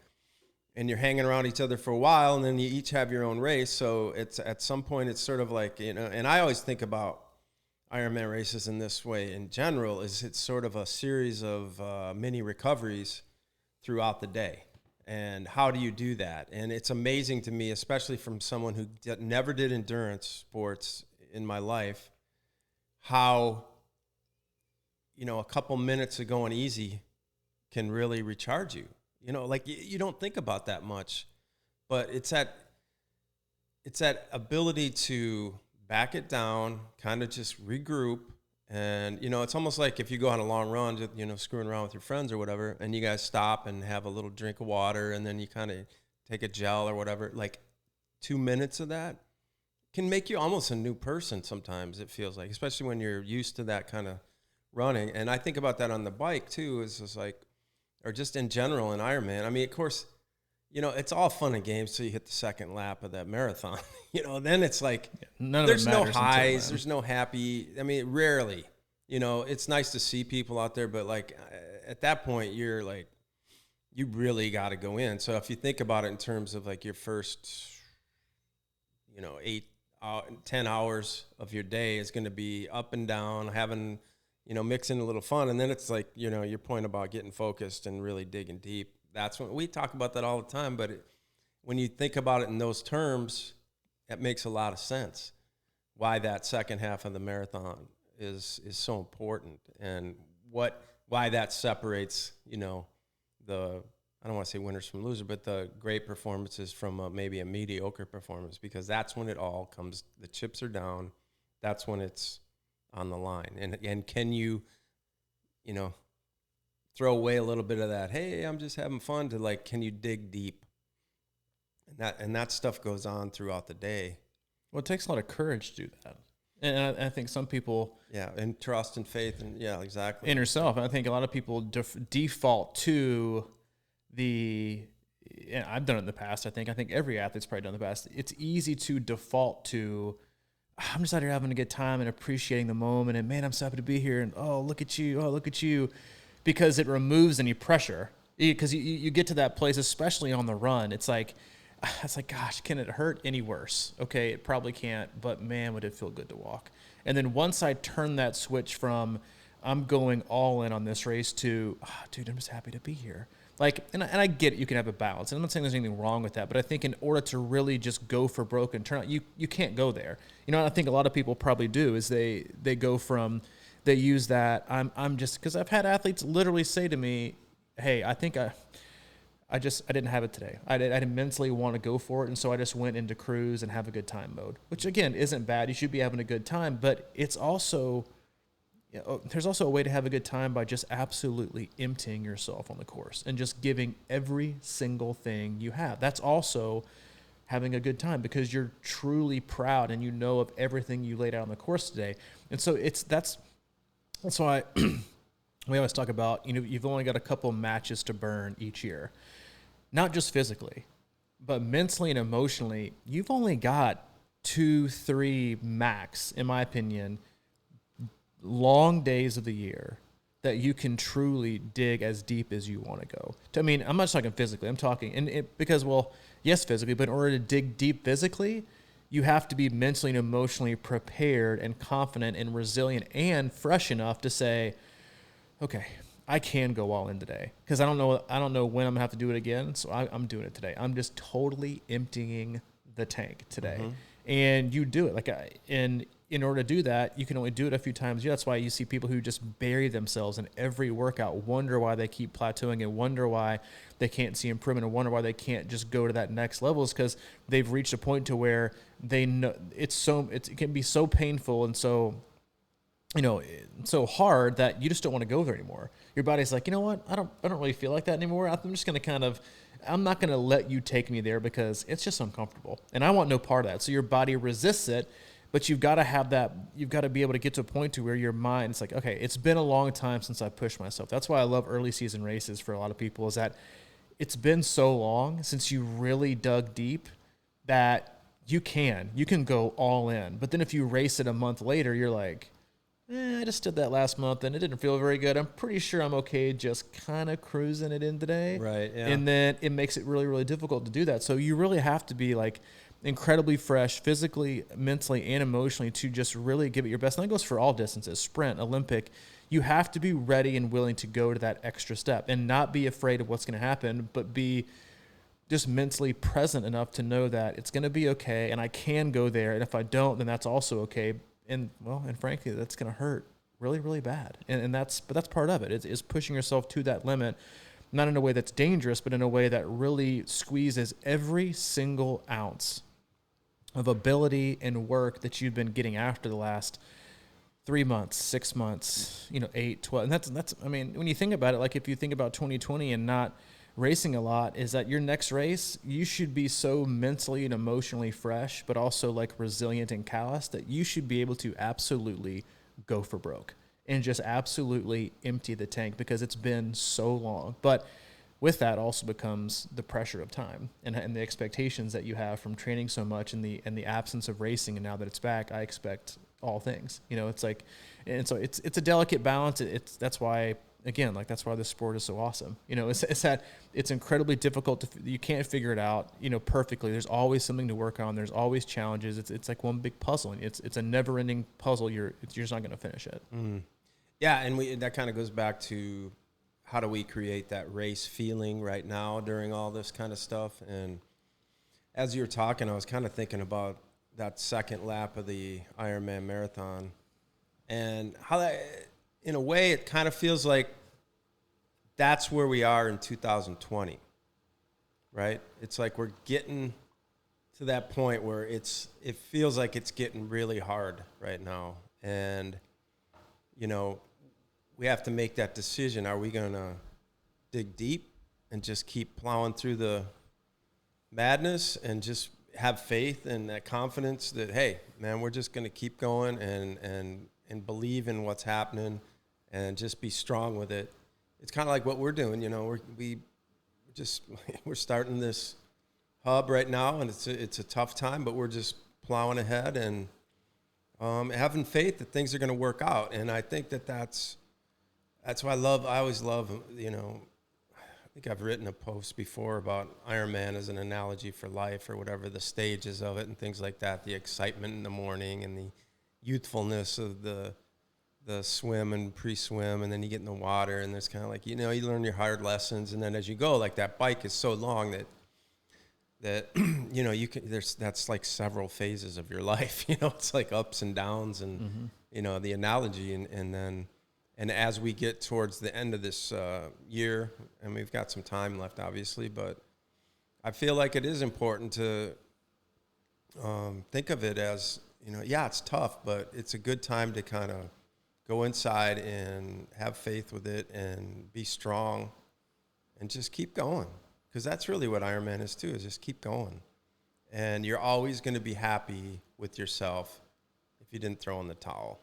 you're hanging around each other for a while, and then you each have your own race. So it's, at some point, it's sort of like, and I always think about Ironman races in this way in general, is it's sort of a series of mini recoveries throughout the day. And how do you do that? And it's amazing to me, especially from someone who never did endurance sports in my life, how, a couple minutes of going easy can really recharge you. Like you don't think about that much, but it's that ability to back it down, kind of just regroup. And, it's almost like if you go on a long run, just, screwing around with your friends or whatever, and you guys stop and have a little drink of water, and then you kind of take a gel or whatever, like 2 minutes of that can make you almost a new person sometimes, it feels like, especially when you're used to that kind of running. And I think about that on the bike too, is just like, or just in general in Ironman. Of course, it's all fun and games till you hit the second lap of that marathon. Then it's like, there's no highs, there's no happy. Rarely. It's nice to see people out there, but like at that point, you're like, you really got to go in. So if you think about it in terms of like your first, 10 hours of your day is going to be up and down, having, mixing a little fun. And then it's like, your point about getting focused and really digging deep. That's when we talk about that all the time. But when you think about it in those terms, it makes a lot of sense why that second half of the marathon is so important, and why that separates, I don't want to say winners from losers, but the great performances from maybe a mediocre performance, because that's when it all comes, the chips are down. That's when it's on the line. And can you, throw away a little bit of that, hey, I'm just having fun, to like, can you dig deep? And that stuff goes on throughout the day. Well, it takes a lot of courage to do that. And I think some people... Yeah, and trust and faith, and yeah, exactly. In yourself. And I think a lot of people default to I've done it in the past, I think every athlete's probably done it in the past. It's easy to default to, I'm just out here having a good time and appreciating the moment, and man, I'm so happy to be here, and oh, look at you, because it removes any pressure. Because you get to that place, especially on the run, it's like, gosh, can it hurt any worse? Okay, it probably can't, but man, would it feel good to walk. And then once I turn that switch from, I'm going all in on this race, to, dude, I'm just happy to be here. Like, and I get it, you can have a balance. And I'm not saying there's anything wrong with that, but I think in order to really just go for broke and turn out, you can't go there. I think a lot of people probably do, is they go from, they use that, I'm just, because I've had athletes literally say to me, hey, I think I didn't have it today. I didn't mentally want to go for it, and so I just went into cruise and have a good time mode, which again isn't bad. You should be having a good time, but it's also, there's also a way to have a good time by just absolutely emptying yourself on the course and just giving every single thing you have. That's also having a good time, because you're truly proud and of everything you laid out on the course today. And so that's why we always talk about, you've only got a couple matches to burn each year. Not just physically, but mentally and emotionally, you've only got 2-3 max, in my opinion, long days of the year that you can truly dig as deep as you want to go. I'm not talking physically. I'm talking, because, well, yes, physically, but in order to dig deep physically, you have to be mentally and emotionally prepared and confident and resilient and fresh enough to say, okay, I can go all in today, because I don't know when I'm gonna have to do it again. So I'm doing it today. I'm just totally emptying the tank today. And you do it in order to do that, you can only do it a few times. Yeah, that's why you see people who just bury themselves in every workout, wonder why they keep plateauing and wonder why they can't see improvement and wonder why they can't just go to that next level, is because they've reached a point to where they know it can be so painful and so, so hard that you just don't want to go there anymore. Your body's like, you know what? I don't really feel like that anymore. I'm just going to I'm not going to let you take me there because it's just uncomfortable and I want no part of that. So your body resists it. But you've got to have that, you've got to be able to get to a point to where your mind, it's like, okay, it's been a long time since I pushed myself. That's why I love early season races for a lot of people, is that it's been so long since you really dug deep that you can go all in. But then if you race it a month later, you're like, I just did that last month and it didn't feel very good. I'm pretty sure I'm okay just kind of cruising it in today. Right, yeah. And then it makes it really, really difficult to do that. So you really have to be like incredibly fresh physically, mentally, and emotionally to just really give it your best. And that goes for all distances, sprint, Olympic. You have to be ready and willing to go to that extra step and not be afraid of what's going to happen, but be just mentally present enough to know that it's going to be okay and I can go there. And if I don't, then that's also okay. And frankly, that's going to hurt really, really bad. And that's part of it. It's pushing yourself to that limit, not in a way that's dangerous, but in a way that really squeezes every single ounce of ability and work that you've been getting after the last 3 months, 6 months, 8, 12. And that's, I mean, when you think about it, like if you think about 2020 and not racing a lot, is that your next race, you should be so mentally and emotionally fresh, but also like resilient and callous that you should be able to absolutely go for broke and just absolutely empty the tank because it's been so long. But with that also becomes the pressure of time and the expectations that you have from training so much in the absence of racing. And now that it's back, I expect all things, it's like, and so it's a delicate balance. That's why, again, like that's why this sport is so awesome. It's that it's incredibly difficult you can't figure it out, perfectly. There's always something to work on. There's always challenges. It's like one big puzzle, and it's a never ending puzzle. You're just not going to finish it. Yeah. And that kind of goes back to, how do we create that race feeling right now during all this kind of stuff? And as you were talking, I was kind of thinking about that second lap of the Ironman marathon and how that, in a way, it kind of feels like that's where we are in 2020, right? It's like we're getting to that point where it feels like it's getting really hard right now. And, we have to make that decision. Are we going to dig deep and just keep plowing through the madness and just have faith and that confidence that, hey, man, we're just going to keep going and believe in what's happening and just be strong with it? It's kind of like what we're doing. We're starting this hub right now, and it's a tough time, but we're just plowing ahead and having faith that things are going to work out. And I think that's why I always love, I think I've written a post before about Ironman as an analogy for life or whatever, the stages of it and things like that, the excitement in the morning and the youthfulness of the swim and pre-swim, and then you get in the water and there's kind of like, you learn your hard lessons. And then as you go, like that bike is so long that that's like several phases of your life, it's like ups and downs and, the analogy. And as we get towards the end of this year, and we've got some time left, obviously, but I feel like it is important to think of it as, it's tough, but it's a good time to kind of go inside and have faith with it and be strong and just keep going. Because that's really what Ironman is too, is just keep going. And you're always going to be happy with yourself if you didn't throw in the towel.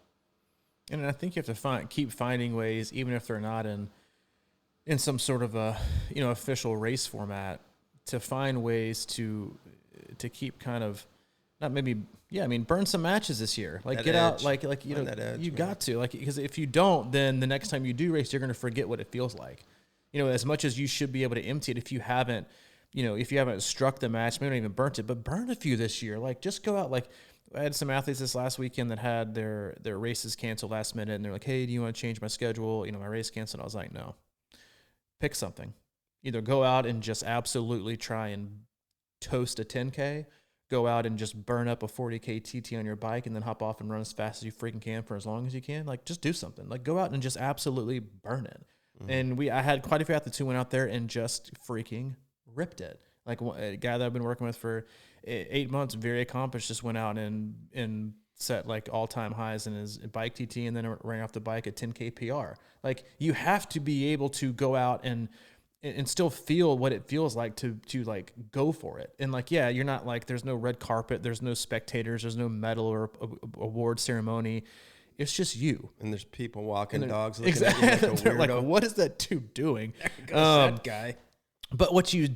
And I think you have to keep finding ways, even if they're not in some sort of a official race format, to find ways to keep kind of burn some matches this year. Like that get edge. Out you got to because if you don't, then the next time you do race, you're going to forget what it feels like. As much as you should be able to empty it, if you haven't if you haven't struck the match, maybe not even burnt it, but burn a few this year. Like, just go out. Like, I had some athletes this last weekend that had their races canceled last minute, and they're like, hey, do you want to change my schedule? My race canceled. I was like, no. Pick something. Either go out and just absolutely try and toast a 10K, go out and just burn up a 40K TT on your bike, and then hop off and run as fast as you freaking can for as long as you can. Like, just do something. Like, go out and just absolutely burn it. And I had quite a few athletes who went out there and just freaking ripped it. Like, a guy that I've been working with for 8 months, very accomplished, just went out and set like all-time highs in his bike TT, and then ran off the bike at 10K PR. Like, you have to be able to go out and still feel what it feels like to like go for it. And like, yeah, you're not like, there's no red carpet, there's no spectators, there's no medal or award ceremony. It's just you. And there's people walking dogs looking at you like a weirdo. They're like, what is that dude doing? That guy. But what you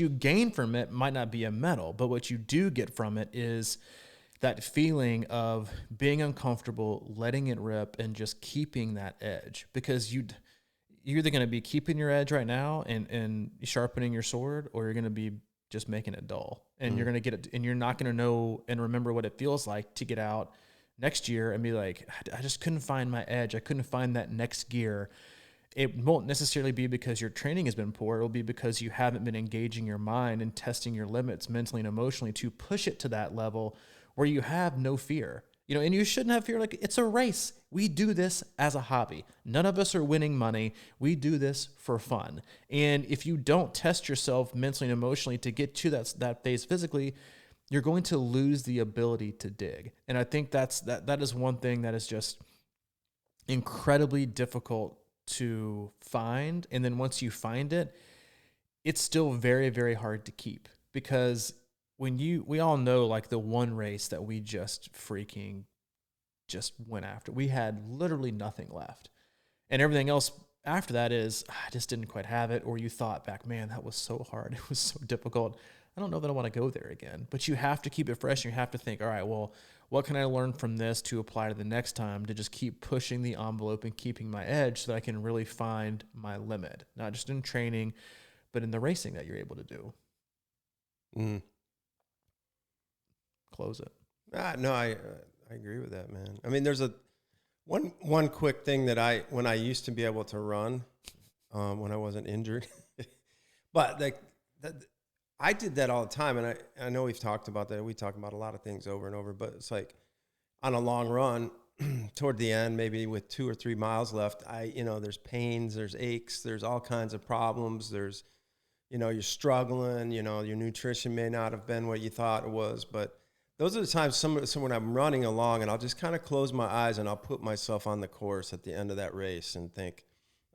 gain from it might not be a medal, but what you do get from it is that feeling of being uncomfortable, letting it rip, and just keeping that edge. Because you're either going to be keeping your edge right now and sharpening your sword, or you're going to be just making it dull. And you're going to get it, and you're not going to know and remember what it feels like to get out next year and be like, I just couldn't find my edge. I couldn't find that next gear. It won't necessarily be because your training has been poor. It'll be because you haven't been engaging your mind and testing your limits mentally and emotionally to push it to that level where you have no fear. And you shouldn't have fear. Like, it's a race. We do this as a hobby. None of us are winning money. We do this for fun. And if you don't test yourself mentally and emotionally to get to that phase physically, you're going to lose the ability to dig. And I think that is one thing that is just incredibly difficult to find. And then once you find it, it's still very, very hard to keep, because we all know, like, the one race that we just went after, we had literally nothing left, and everything else after that is, I just didn't quite have it. Or you thought back, man, that was so hard. It was so difficult. I don't know that I want to go there again. But you have to keep it fresh. And you have to think, all right, well, what can I learn from this to apply to the next time, to just keep pushing the envelope and keeping my edge so that I can really find my limit, not just in training, but in the racing that you're able to do. Close it. No, I agree with that, man. I mean, there's one quick thing that when I used to be able to run, when I wasn't injured, but I did that all the time. And I know we've talked about that. We talk about a lot of things over and over, but it's like on a long run toward the end, maybe with 2 or 3 miles left, there's pains, there's aches, there's all kinds of problems. There's, you're struggling, your nutrition may not have been what you thought it was, but those are the times when I'm running along and I'll just kind of close my eyes and I'll put myself on the course at the end of that race and think,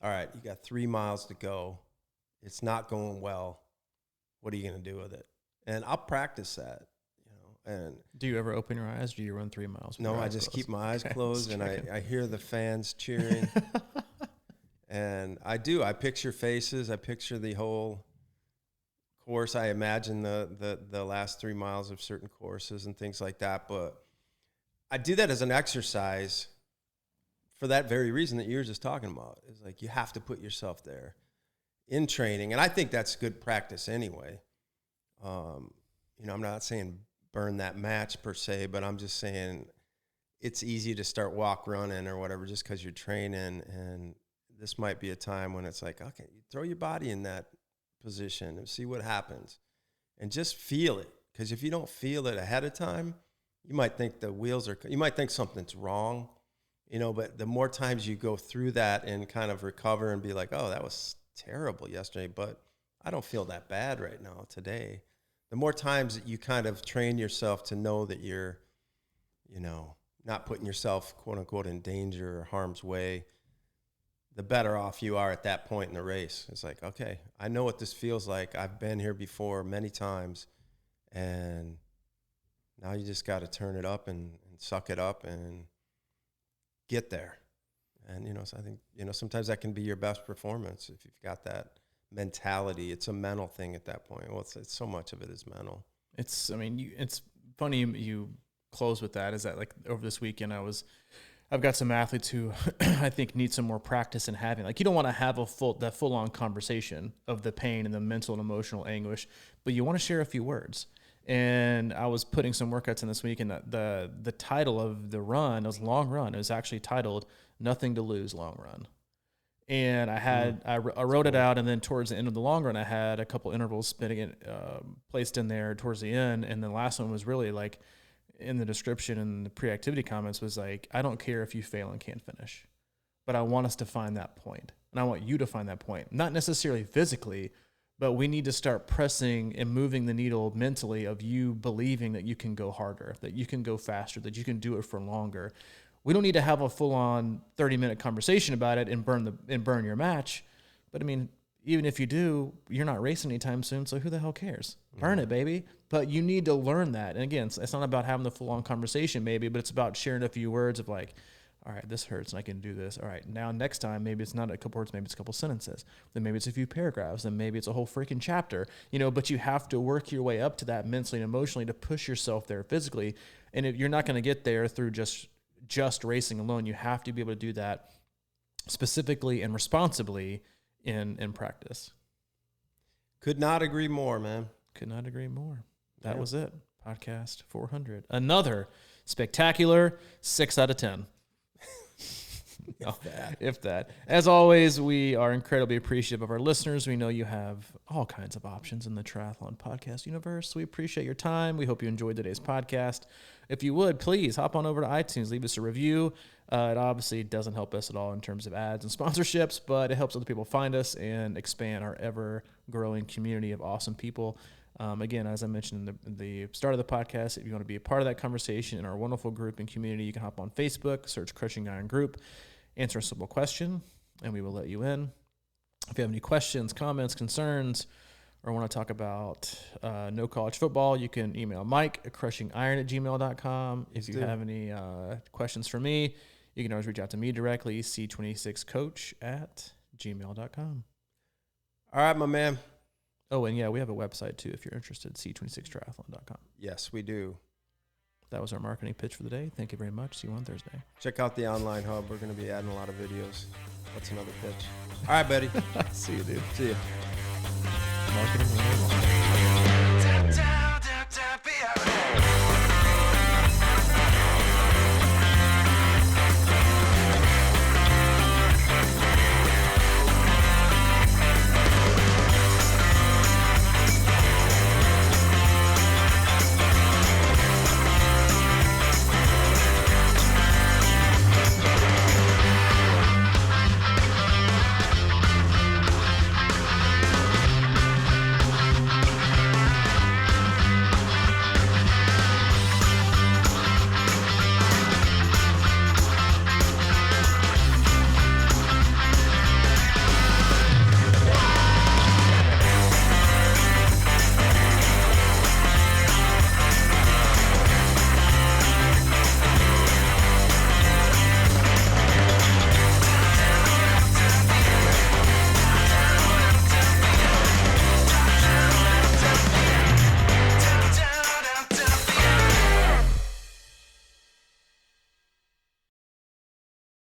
all right, you got 3 miles to go. It's not going well. What are you going to do with it? And I'll practice that, and do you ever open your eyes? Or do you run 3 miles? No, I just keep my eyes closed, and I hear the fans cheering. And I picture faces. I picture the whole course. I imagine the last 3 miles of certain courses and things like that. But I do that as an exercise for that very reason that you were just talking about. Is like, you have to put yourself there in training. And I think that's good practice anyway. I'm not saying burn that match per se, but I'm just saying it's easy to start walk running or whatever just because you're training. And this might be a time when it's like, okay, you throw your body in that position and see what happens and just feel it. Because if you don't feel it ahead of time, you might think you might think something's wrong, but the more times you go through that and kind of recover and be like, oh, that was terrible yesterday, but I don't feel that bad right now today. The more times that you kind of train yourself to know that you're, not putting yourself, quote unquote, in danger or harm's way, the better off you are at that point in the race. It's like, okay, I know what this feels like. I've been here before many times, and now you just got to turn it up and suck it up and get there. And, so I think, sometimes that can be your best performance if you've got that mentality. It's a mental thing at that point. Well, it's so much of it is mental. It's funny you close with that. Is that, like, over this weekend I was I've got some athletes who I think need some more practice in having, like, you don't want to have that full on conversation of the pain and the mental and emotional anguish, but you want to share a few words. And I was putting some workouts in this week, and the title of the run, it was a long run. It was actually titled "Nothing to Lose Long Run." And I wrote it out, and then towards the end of the long run, I had a couple intervals spinning it, placed in there towards the end. And the last one was really like, in the description and the pre-activity comments was like, I don't care if you fail and can't finish, but I want us to find that point. And I want you to find that point, not necessarily physically, but we need to start pressing and moving the needle mentally of you believing that you can go harder, that you can go faster, that you can do it for longer. We don't need to have a full-on 30-minute conversation about it and burn your match. But I mean, even if you do, you're not racing anytime soon, so who the hell cares? Burn it, baby. But you need to learn that. And again, it's not about having the full-on conversation maybe, but it's about sharing a few words of like, all right, this hurts and I can do this. All right, now next time, maybe it's not a couple words, maybe it's a couple sentences. Then maybe it's a few paragraphs. Then maybe it's a whole freaking chapter. But you have to work your way up to that mentally and emotionally to push yourself there physically. And if you're not going to get there through just racing alone. You have to be able to do that specifically and responsibly in practice. Could not agree more, man. Could not agree more. That was it. Podcast 400. Another spectacular 6 out of 10. If that. As always, we are incredibly appreciative of our listeners. We know you have all kinds of options in the triathlon podcast universe. We appreciate your time. We hope you enjoyed today's podcast. If you would, please hop on over to iTunes, leave us a review. It obviously doesn't help us at all in terms of ads and sponsorships, but it helps other people find us and expand our ever-growing community of awesome people. Again, as I mentioned in the start of the podcast, if you want to be a part of that conversation in our wonderful group and community, you can hop on Facebook, search Crushing Iron Group, answer a simple question, and we will let you in. If you have any questions, comments, concerns, or want to talk about no college football, you can email Mike at crushingiron@gmail.com. If you have any questions for me, you can always reach out to me directly, c26coach@gmail.com. All right, my man. Oh, and yeah, we have a website too if you're interested, c26triathlon.com. Yes, we do. That was our marketing pitch for the day. Thank you very much. See you on Thursday. Check out the online hub. We're going to be adding a lot of videos. That's another pitch. All right, buddy. See you, dude. See you. Marketing 101.